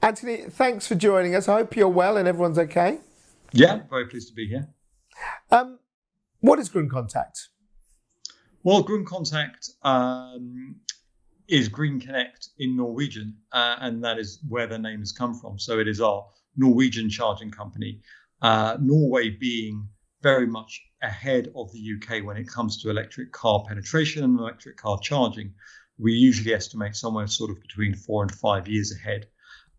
Anthony, thanks for joining us. I hope you're well and everyone's okay. Yeah, very pleased to be here. Um, what is Gronn Kontakt? Well, Gronn Kontakt is Green Connect in Norwegian, and that is where the name has come from. So it is our Norwegian charging company. Norway being very much ahead of the UK when it comes to electric car penetration and electric car charging. We usually estimate somewhere sort of between 4 and 5 years ahead.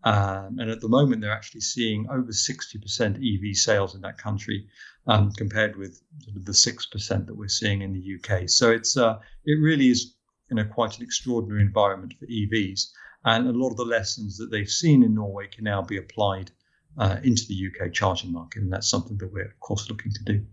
And at the moment, they're actually seeing over 60% EV sales in that country, compared with the 6% that we're seeing in the UK. So it really is quite an extraordinary environment for EVs. And a lot of the lessons that they've seen in Norway can now be applied into the UK charging market. And that's something that we're, of course, looking to do.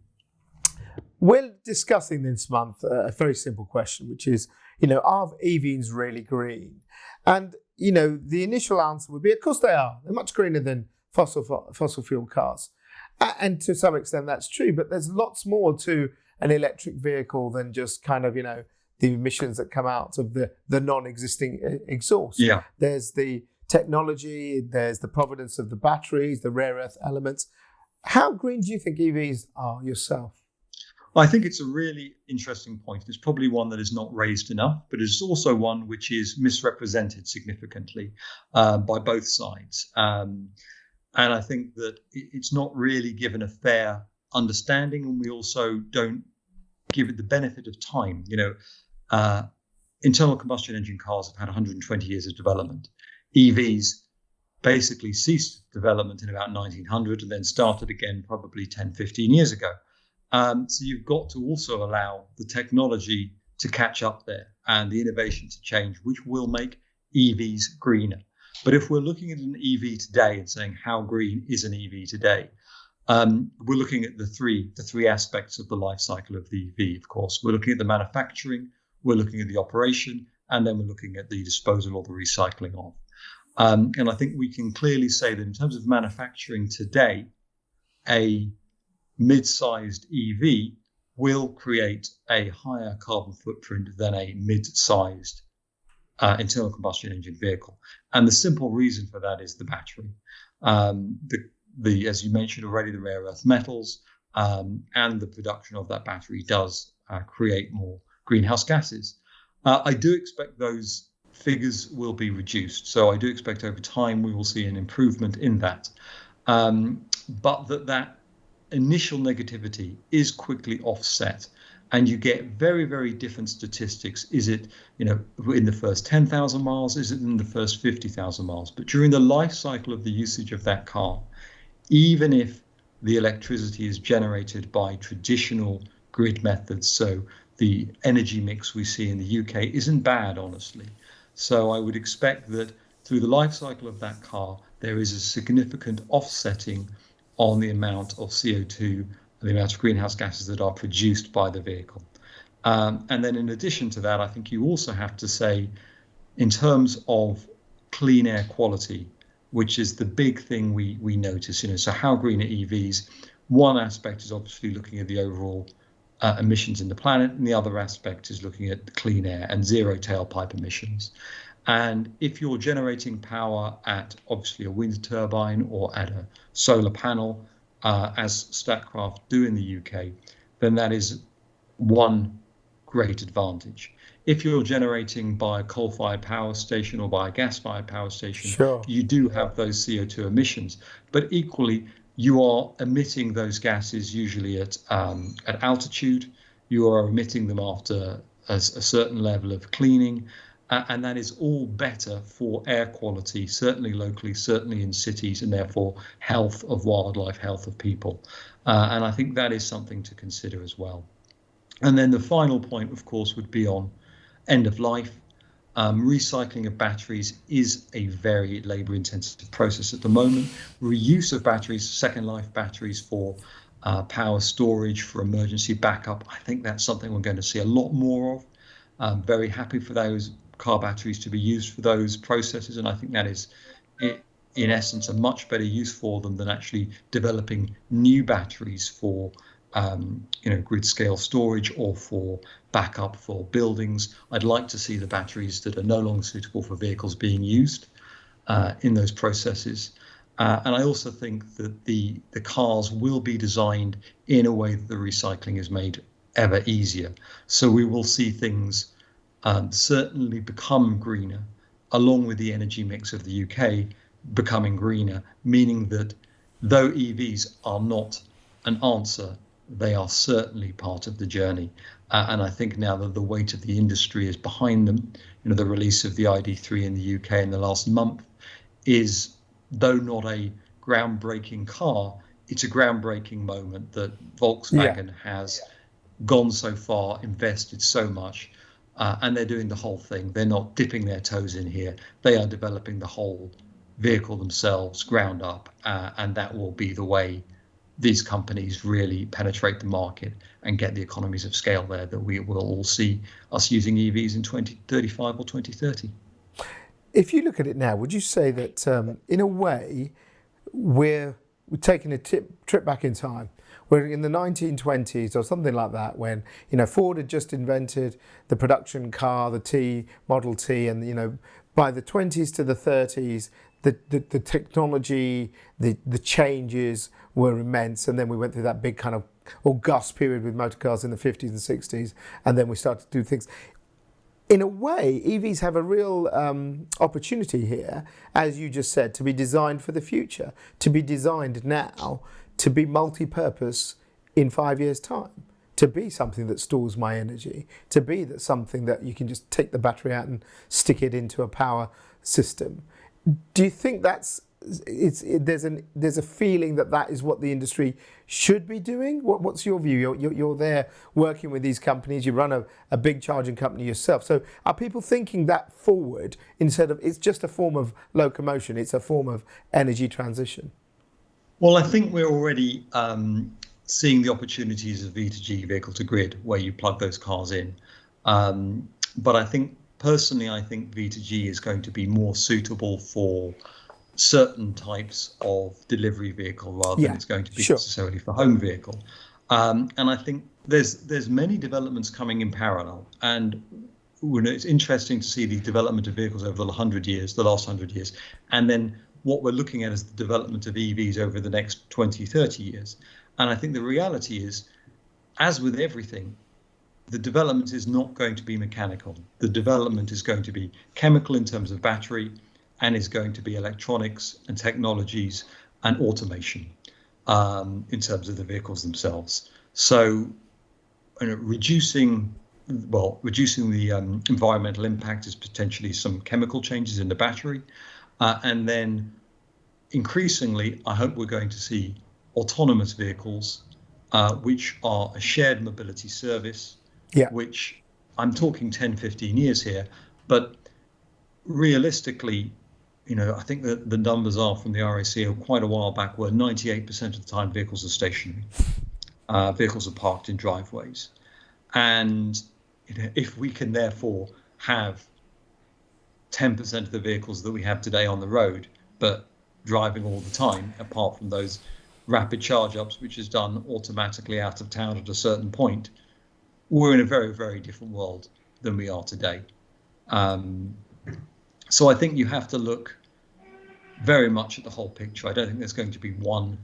We're discussing this month a very simple question, which is, are EVs really green? And the initial answer would be, of course they are. They're much greener than fossil fuel cars. And to some extent that's true, but there's lots more to an electric vehicle than just kind of, the emissions that come out of the non-existing exhaust. Yeah. There's the technology, there's the provenance of the batteries, the rare earth elements. How green do you think EVs are yourself? I think it's a really interesting point. It's probably one that is not raised enough, but it's also one which is misrepresented significantly by both sides. And I think that it's not really given a fair understanding, and we also don't give it the benefit of time. Internal combustion engine cars have had 120 years of development. EVs basically ceased development in about 1900 and then started again probably 10, 15 years ago. So you've got to also allow the technology to catch up there and the innovation to change, which will make EVs greener. But if we're looking at an EV today and saying how green is an EV today, we're looking at the three aspects of the life cycle of the EV. Of course, we're looking at the manufacturing, we're looking at the operation, and then we're looking at the disposal or the recycling of. And I think we can clearly say that in terms of manufacturing today, a mid-sized EV will create a higher carbon footprint than a mid-sized internal combustion engine vehicle. And the simple reason for that is the battery. As you mentioned already, the rare earth metals and the production of that battery does create more greenhouse gases. I do expect those figures will be reduced. So I do expect over time we will see an improvement in that. But that initial negativity is quickly offset, and you get very, very different statistics. Is it, in the first 10,000 miles? Is it in the first 50,000 miles? But during the life cycle of the usage of that car, even if the electricity is generated by traditional grid methods, so the energy mix we see in the UK isn't bad, honestly. So I would expect that through the life cycle of that car, there is a significant offsetting on the amount of CO2, the amount of greenhouse gases that are produced by the vehicle. And then in addition to that, I think you also have to say, in terms of clean air quality, which is the big thing we notice, so how green are EVs? One aspect is obviously looking at the overall emissions in the planet, and the other aspect is looking at the clean air and zero tailpipe emissions. And if you're generating power at obviously a wind turbine or at a solar panel, as Statkraft do in the UK, then that is one great advantage. If you're generating by a coal-fired power station or by a gas-fired power station, sure, you do have those CO2 emissions. But equally, you are emitting those gases usually at altitude. You are emitting them after a certain level of cleaning. And that is all better for air quality, certainly locally, certainly in cities, and therefore health of wildlife, health of people. And I think that is something to consider as well. And then the final point, of course, would be on end of life. Recycling of batteries is a very labor-intensive process at the moment. Reuse of batteries, second life batteries for power storage, for emergency backup, I think that's something we're going to see a lot more of. I'm very happy for those car batteries to be used for those processes, and I think that is, in essence, a much better use for them than actually developing new batteries for grid scale storage or for backup for buildings. I'd like to see the batteries that are no longer suitable for vehicles being used, in those processes. And I also think that the cars will be designed in a way that the recycling is made ever easier. So we will see things certainly become greener, along with the energy mix of the UK becoming greener, meaning that though EVs are not an answer, they are certainly part of the journey. And I think now that the weight of the industry is behind them, the release of the ID3 in the UK in the last month is, though not a groundbreaking car, it's a groundbreaking moment that Volkswagen has gone so far, invested so much, and they're doing the whole thing. They're not dipping their toes in here. They are developing the whole vehicle themselves, ground up, and that will be the way these companies really penetrate the market and get the economies of scale there that we will all see us using EVs in 2035 or 2030. If you look at it now, would you say that in a way we're taking a trip back in time? We're in the 1920s or something like that, when Ford had just invented the production car, the Model T, and by the 20s to the 30s, the technology, the changes were immense, and then we went through that big kind of august period with motor cars in the 50s and 60s, and then we started to do things. In a way, EVs have a real opportunity here, as you just said, to be designed for the future, to be designed now, to be multi-purpose in 5 years' time, to be something that stores my energy, to be something that you can just take the battery out and stick it into a power system. Do you think there's a feeling that is what the industry should be doing? What's your view? You're there working with these companies. You run a big charging company yourself. So are people thinking that forward instead of it's just a form of locomotion? It's a form of energy transition. Well, I think we're already seeing the opportunities of V2G, vehicle to grid, where you plug those cars in. But I think personally, I think V2G is going to be more suitable for certain types of delivery vehicle rather than it's going to be necessarily for home vehicle. And I think there's many developments coming in parallel. And it's interesting to see the development of vehicles over the last 100 years, and then what we're looking at is the development of EVs over the next 20, 30 years. And I think the reality is, as with everything, the development is not going to be mechanical. The development is going to be chemical in terms of battery, and is going to be electronics and technologies and automation in terms of the vehicles themselves. So reducing the environmental impact is potentially some chemical changes in the battery. And then increasingly, I hope we're going to see autonomous vehicles, which are a shared mobility service, which I'm talking 10, 15 years here, but realistically, I think that the numbers are from the RAC quite a while back where 98% of the time vehicles are stationary. Vehicles are parked in driveways. And if we can therefore have 10% of the vehicles that we have today on the road, but driving all the time, apart from those rapid charge ups, which is done automatically out of town at a certain point, we're in a very, very different world than we are today. So I think you have to look very much at the whole picture. I don't think there's going to be one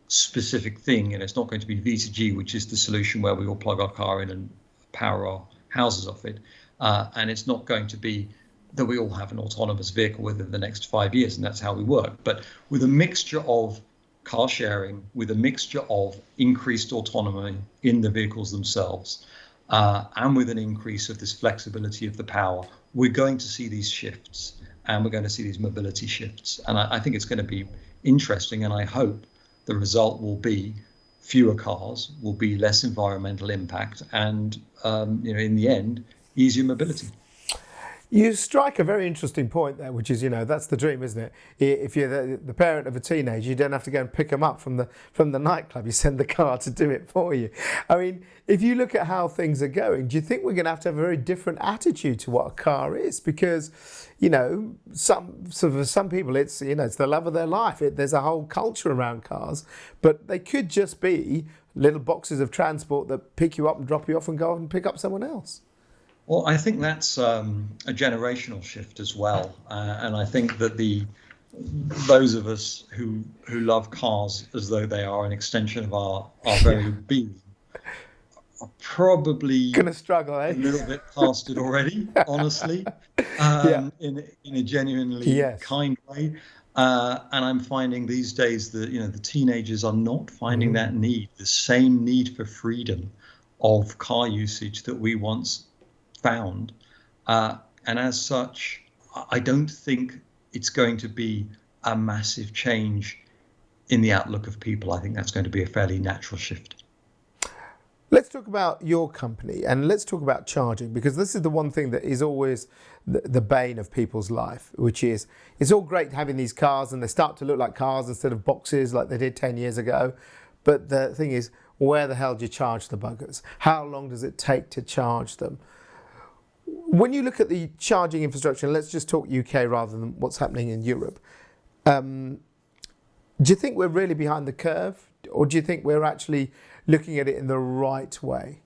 specific thing, and it's not going to be V2G, which is the solution where we all plug our car in and power our houses off it. And it's not going to be that we all have an autonomous vehicle within the next 5 years, and that's how we work. But with a mixture of car sharing, with a mixture of increased autonomy in the vehicles themselves, and with an increase of this flexibility of the power, we're going to see these shifts, and we're going to see these mobility shifts. And I think it's going to be interesting, and I hope the result will be fewer cars, will be less environmental impact, and in the end, easier mobility. You strike a very interesting point there, which is, that's the dream, isn't it? If you're the parent of a teenager, you don't have to go and pick them up from the nightclub. You send the car to do it for you. I mean, if you look at how things are going, do you think we're going to have a very different attitude to what a car is? Because, some people, it's the love of their life. There's a whole culture around cars, but they could just be little boxes of transport that pick you up and drop you off and go off and pick up someone else. Well, I think that's a generational shift as well. And I think that the those of us who love cars as though they are an extension of our very being are probably Gonna struggle, a little bit past it already, honestly, in a genuinely kind way. And I'm finding these days that the teenagers are not finding that need, the same need for freedom of car usage that we once found. And as such, I don't think it's going to be a massive change in the outlook of people. I think that's going to be a fairly natural shift. Let's talk about your company and let's talk about charging, because this is the one thing that is always the bane of people's life, which is it's all great having these cars and they start to look like cars instead of boxes like they did 10 years ago. But the thing is, where the hell do you charge the buggers? How long does it take to charge them? When you look at the charging infrastructure, and let's just talk UK rather than what's happening in Europe, do you think we're really behind the curve, or do you think we're actually looking at it in the right way?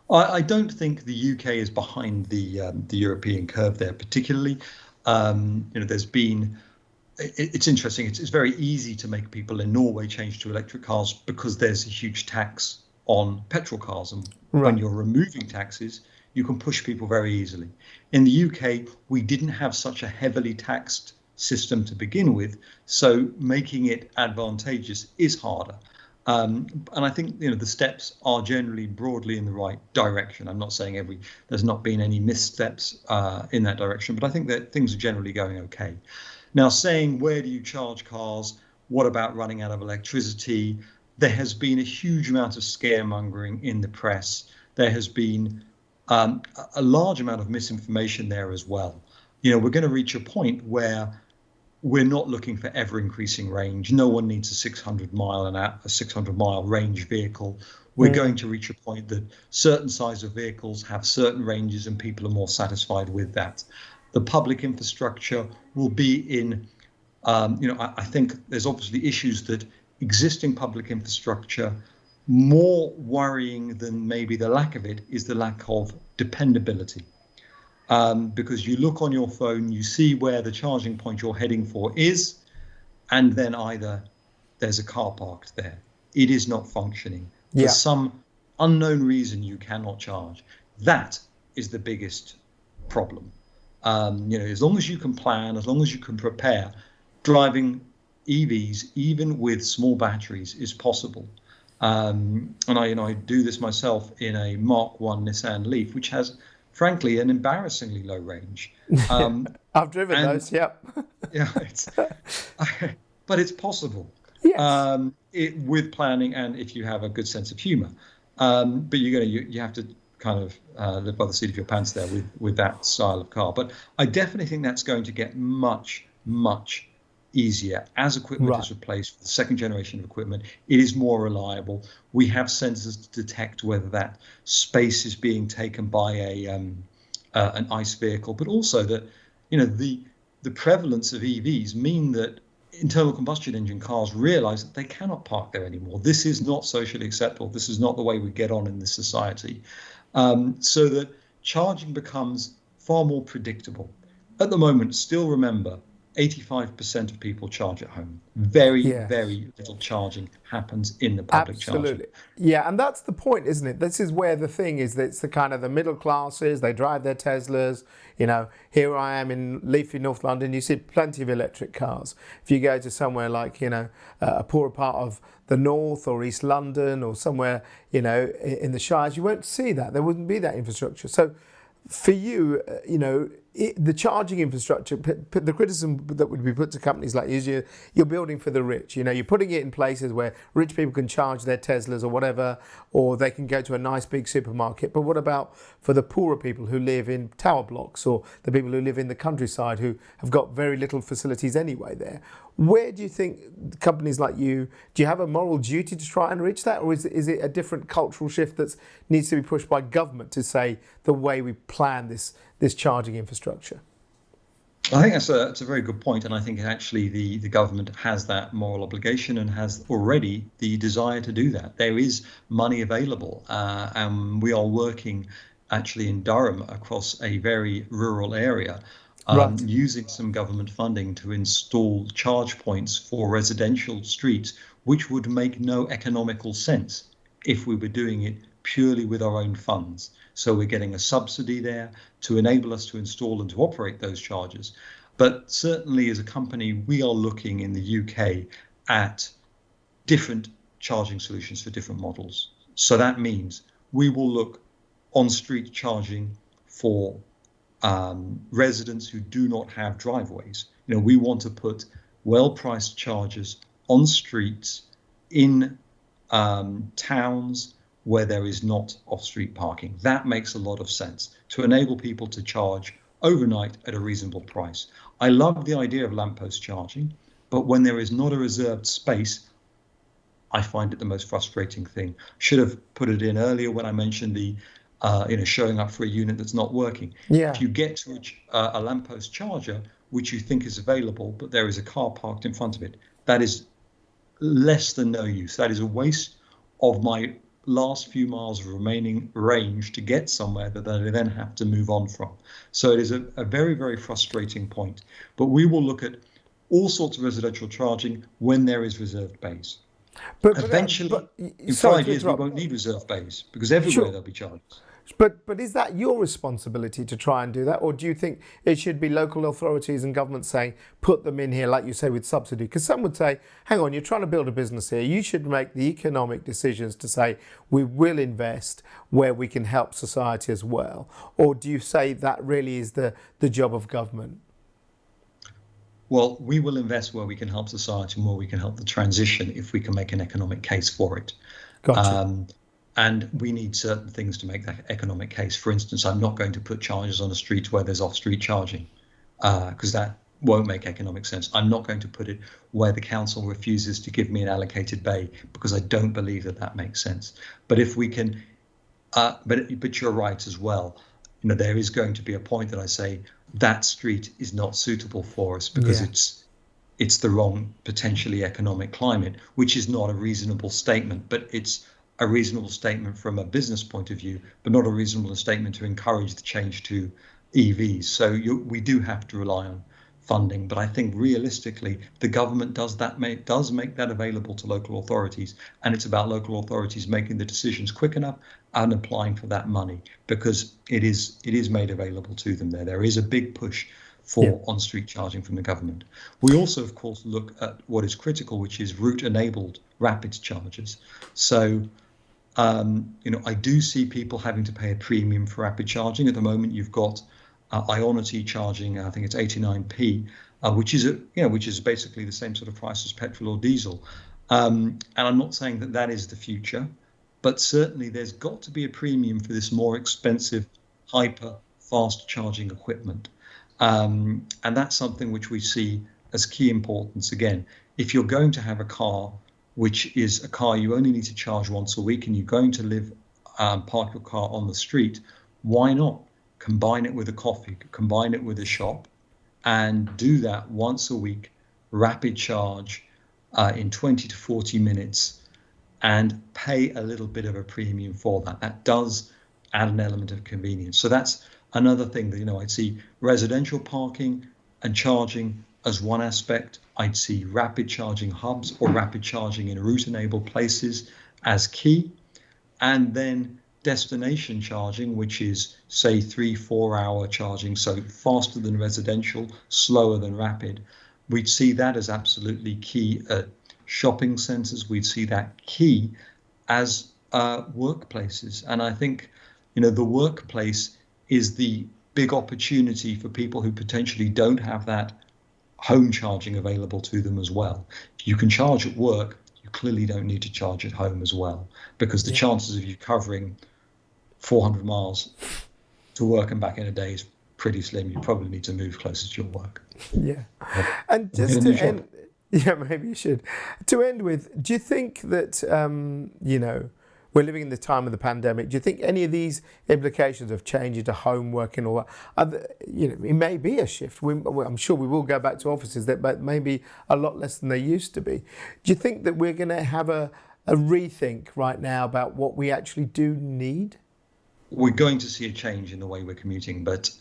I don't think the UK is behind the European curve there, particularly. There's been. It's interesting. It's very easy to make people in Norway change to electric cars because there's a huge tax on petrol cars, and when you're removing taxes, you can push people very easily. In the UK, we didn't have such a heavily taxed system to begin with, so making it advantageous is harder. And I think the steps are generally broadly in the right direction. I'm not saying there's not been any missteps in that direction, but I think that things are generally going okay. Now, saying where do you charge cars? What about running out of electricity? There has been a huge amount of scaremongering in the press. There has been a large amount of misinformation there as well. We're going to reach a point where we're not looking for ever increasing range. No one needs a 600-mile range vehicle. We're going to reach a point that certain size of vehicles have certain ranges and people are more satisfied with that. The public infrastructure will be in, I think there's obviously issues that existing public infrastructure, more worrying than maybe the lack of it is the lack of dependability. Because you look on your phone, you see where the charging point you're heading for is, and then either there's a car parked there. It is not functioning. For some unknown reason, you cannot charge. That is the biggest problem. As long as you can plan, as long as you can prepare, driving EVs, even with small batteries, is possible. And I do this myself in a Mark 1 Nissan Leaf, which has, frankly, an embarrassingly low range. I've driven those, yep. But it's possible. Yes. With planning and if you have a good sense of humour. But you have to kind of live by the seat of your pants there with that style of car. But I definitely think that's going to get much, much easier as equipment is replaced with the second generation of equipment. It is more reliable. We have sensors to detect whether that space is being taken by an ICE vehicle, but also that the prevalence of EVs mean that internal combustion engine cars realize that they cannot park there anymore. This is not socially acceptable. This is not the way we get on in this society. So that charging becomes far more predictable. At the moment, still remember, 85% of people charge at home. Very little charging happens in the public charging. Absolutely. Yeah, and that's the point, isn't it? This is where the thing is, that it's the kind of the middle classes, they drive their Teslas. Here I am in leafy North London, you see plenty of electric cars. If you go to somewhere like, a poorer part of the north or East London or somewhere, in the Shires, you won't see that. There wouldn't be that infrastructure. So for you, the charging infrastructure, the criticism that would be put to companies like you, you're building for the rich. You're putting it in places where rich people can charge their Teslas or whatever, or they can go to a nice big supermarket. But what about for the poorer people who live in tower blocks, or the people who live in the countryside who have got very little facilities anyway there? Where do you think companies like you, do you have a moral duty to try and reach that? Or is it a different cultural shift that needs to be pushed by government to say the way we plan this charging infrastructure? I think that's a very good point, and I think actually the government has that moral obligation and has already the desire to do that. There is money available, and we are working actually in Durham across a very rural area Right. using some government funding to install charge points for residential streets, which would make no economical sense if we were doing it purely with our own funds. So we're getting a subsidy there to enable us to install and to operate those chargers. But certainly as a company, we are looking in the UK at different charging solutions for different models. So that means we will look on street charging for residents who do not have driveways. We want to put well-priced chargers on streets in towns where there is not off-street parking. That makes a lot of sense to enable people to charge overnight at a reasonable price. I love the idea of lamppost charging, but when there is not a reserved space, I find it the most frustrating thing. Should have put it in earlier when I mentioned the showing up for a unit that's not working. Yeah. If you get to a lamppost charger, which you think is available, but there is a car parked in front of it, that is less than no use. That is a waste of my last few miles of remaining range to get somewhere that I then have to move on from. So it is a very, very frustrating point. But we will look at all sorts of residential charging when there is reserved bays. But eventually, in 5 years, we won't need reserve bays because everywhere there'll be chargers. But is that your responsibility to try and do that? Or do you think it should be local authorities and government saying, put them in here, like you say, with subsidy? Because some would say, hang on, you're trying to build a business here. You should make the economic decisions to say, we will invest where we can help society as well. Or do you say that really is the job of government? Well, we will invest where we can help society and where we can help the transition if we can make an economic case for it. Gotcha. And we need certain things to make that economic case. For instance, I'm not going to put chargers on a street where there's off-street charging because that won't make economic sense. I'm not going to put it where the council refuses to give me an allocated bay because I don't believe that makes sense. But if we can, but you're right as well. There is going to be a point that I say that street is not suitable for us because it's the wrong potentially economic climate, which is not a reasonable statement, but it's a reasonable statement from a business point of view, but not a reasonable statement to encourage the change to EVs. So we do have to rely on funding, but I think realistically, the government does make that available to local authorities, and it's about local authorities making the decisions quick enough and applying for that money because it is made available to them there. There is a big push for on-street charging from the government. We also, of course, look at what is critical, which is route-enabled rapid chargers. So I do see people having to pay a premium for rapid charging. At the moment, you've got Ionity charging, I think it's 89p, which is basically the same sort of price as petrol or diesel. And I'm not saying that is the future, but certainly there's got to be a premium for this more expensive, hyper fast charging equipment. And that's something which we see as key importance. Again, if you're going to have a car which is a car you only need to charge once a week and you're going to park your car on the street, why not combine it with a coffee, combine it with a shop and do that once a week, rapid charge in 20 to 40 minutes and pay a little bit of a premium for that. That does add an element of convenience. So that's another thing that, I'd see residential parking and charging as one aspect. I'd see rapid charging hubs or rapid charging in route-enabled places as key. And then destination charging, which is, say, 3-4 hour charging, so faster than residential, slower than rapid. We'd see that as absolutely key at shopping centres. We'd see that key as workplaces. And I think, the workplace is the big opportunity for people who potentially don't have that home charging available to them as well. If you can charge at work, you clearly don't need to charge at home as well, because the chances of you covering 400 miles to work and back in a day is pretty slim. You probably need to move closer to your work. Yeah. And just to end, maybe you should. To end with, do you think that, we're living in the time of the pandemic. Do you think any of these implications of changes to home working or it may be a shift? I'm sure we will go back to offices that maybe a lot less than they used to be. Do you think that we're going to have a rethink right now about what we actually do need? We're going to see a change in the way we're commuting, but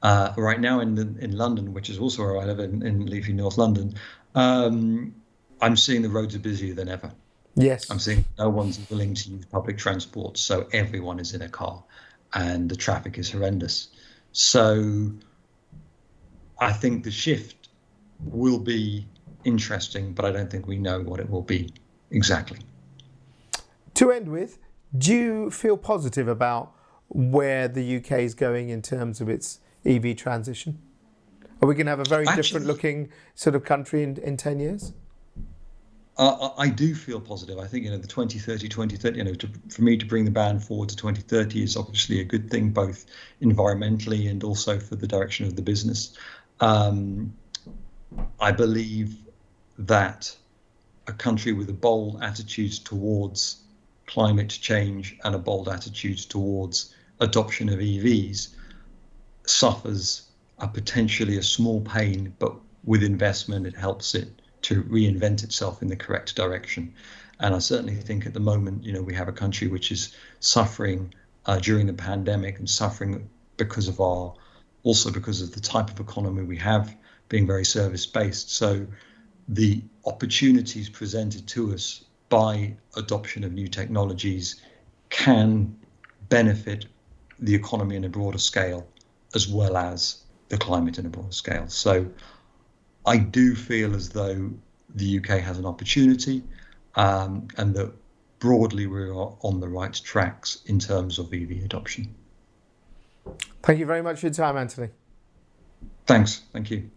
Right now in London, which is also where I live in leafy North London, I'm seeing the roads are busier than ever. Yes. I'm seeing no one's willing to use public transport, so everyone is in a car, and the traffic is horrendous. So I think the shift will be interesting, but I don't think we know what it will be exactly. To end with, do you feel positive about where the UK is going in terms of its EV transition? Are we going to have a very different looking sort of country in 10 years? I do feel positive. I think, the 2030, for me to bring the ban forward to 2030 is obviously a good thing, both environmentally and also for the direction of the business. I believe that a country with a bold attitude towards climate change and a bold attitude towards adoption of EVs suffers potentially a small pain, but with investment, it helps it to reinvent itself in the correct direction. And I certainly think at the moment, we have a country which is suffering during the pandemic and suffering because of the type of economy we have, being very service-based. So the opportunities presented to us by adoption of new technologies can benefit the economy in a broader scale, as well as the climate in a broader scale. So I do feel as though the UK has an opportunity, and that broadly we're on the right tracks in terms of EV adoption. Thank you very much for your time, Anthony. Thanks. Thank you.